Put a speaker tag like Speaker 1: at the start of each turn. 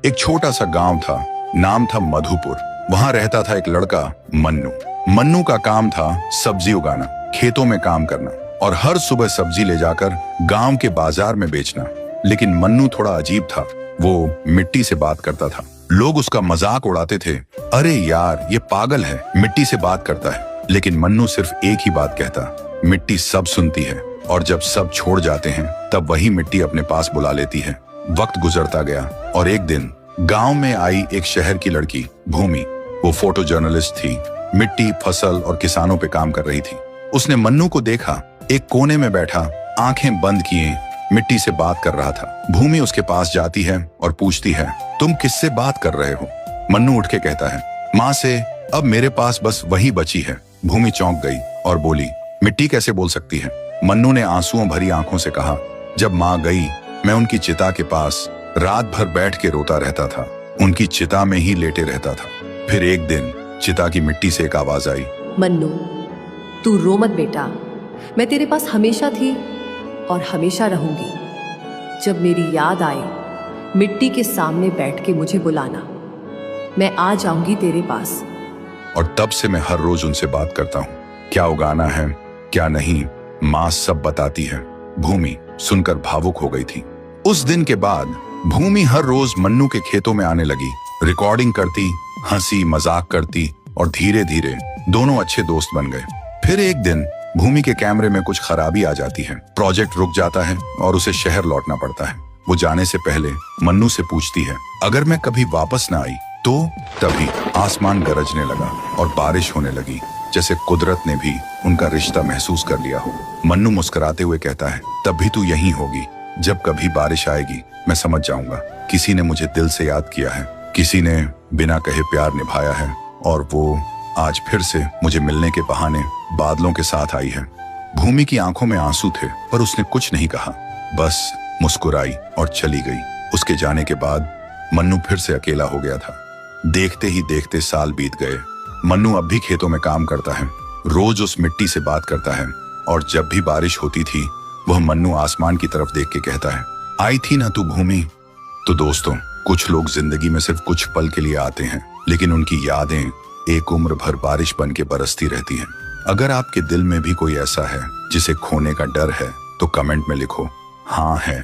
Speaker 1: एक छोटा सा गांव था, नाम था मधुपुर। वहां रहता था एक लड़का मन्नू। मन्नू का काम था सब्जी उगाना, खेतों में काम करना और हर सुबह सब्जी ले जाकर गांव के बाजार में बेचना। लेकिन मन्नू थोड़ा अजीब था। वो मिट्टी से बात करता था। लोग उसका मजाक उड़ाते थे, अरे यार ये पागल है, मिट्टी से बात करता है। लेकिन मन्नू सिर्फ एक ही बात कहता, मिट्टी सब सुनती है और जब सब छोड़ जाते हैं तब वही मिट्टी अपने पास बुला लेती है। वक्त गुजरता गया और एक दिन गांव में आई एक शहर की लड़की भूमि। वो फोटो जर्नलिस्ट थी, मिट्टी, फसल और किसानों पे काम कर रही थी। उसने मन्नू को देखा, एक कोने में बैठा, आंखें बंद किए मिट्टी से बात कर रहा था। भूमि उसके पास जाती है और पूछती है, तुम किससे बात कर रहे हो? मन्नू उठ के कहता है, माँ से। अब मेरे पास बस वही बची है। भूमि चौंक गई और बोली, मिट्टी कैसे बोल सकती है? मन्नू ने आंसुओं भरी आंखों से कहा, जब माँ गई मैं उनकी चिता के पास रात भर बैठ के रोता रहता था, उनकी चिता में ही लेटे रहता था। फिर एक दिन चिता की मिट्टी से एक आवाज आई,
Speaker 2: मन्नू तू रो मत बेटा, मैं तेरे पास हमेशा थी और हमेशा रहूंगी। जब मेरी याद आए मिट्टी के सामने बैठ के मुझे बुलाना, मैं आ जाऊंगी तेरे पास।
Speaker 1: और तब से मैं हर रोज उनसे बात करता हूँ, क्या उगाना है क्या नहीं, माँ सब बताती है। भूमि सुनकर भावुक हो गई थी। उस दिन के बाद भूमि हर रोज मन्नू के खेतों में आने लगी, रिकॉर्डिंग करती, हंसी मजाक करती और धीरे धीरे दोनों अच्छे दोस्त बन गए। फिर एक दिन भूमि के कैमरे में कुछ खराबी आ जाती है, प्रोजेक्ट रुक जाता है और उसे शहर लौटना पड़ता है। वो जाने से पहले मन्नू से पूछती है, अगर मैं कभी वापस ना आई तो? तभी आसमान गरजने लगा और बारिश होने लगी, जैसे कुदरत ने भी उनका रिश्ता महसूस कर लिया हो। मन्नू मुस्कुराते हुए कहता है, तब भी तू यहीं होगी। जब कभी बारिश आएगी मैं समझ जाऊंगा, किसी ने मुझे दिल से याद किया है, किसी ने बिना कहे प्यार निभाया है और वो आज फिर से मुझे मिलने के बहाने बादलों के साथ आई है। भूमि की आंखों में आंसू थे पर उसने कुछ नहीं कहा, बस मुस्कुराई और चली गई। उसके जाने के बाद मन्नू फिर से अकेला हो गया था। देखते ही देखते साल बीत गए। मन्नू अब भी खेतों में काम करता है, रोज उस मिट्टी से बात करता है और जब भी बारिश होती थी वह मन्नू आसमान की तरफ देख के कहता है, आई थी ना तू भूमि। तो दोस्तों, कुछ लोग जिंदगी में सिर्फ कुछ पल के लिए आते हैं, लेकिन उनकी यादें एक उम्र भर बारिश बन के बरसती रहती हैं। अगर आपके दिल में भी कोई ऐसा है जिसे खोने का डर है तो कमेंट में लिखो, हाँ है।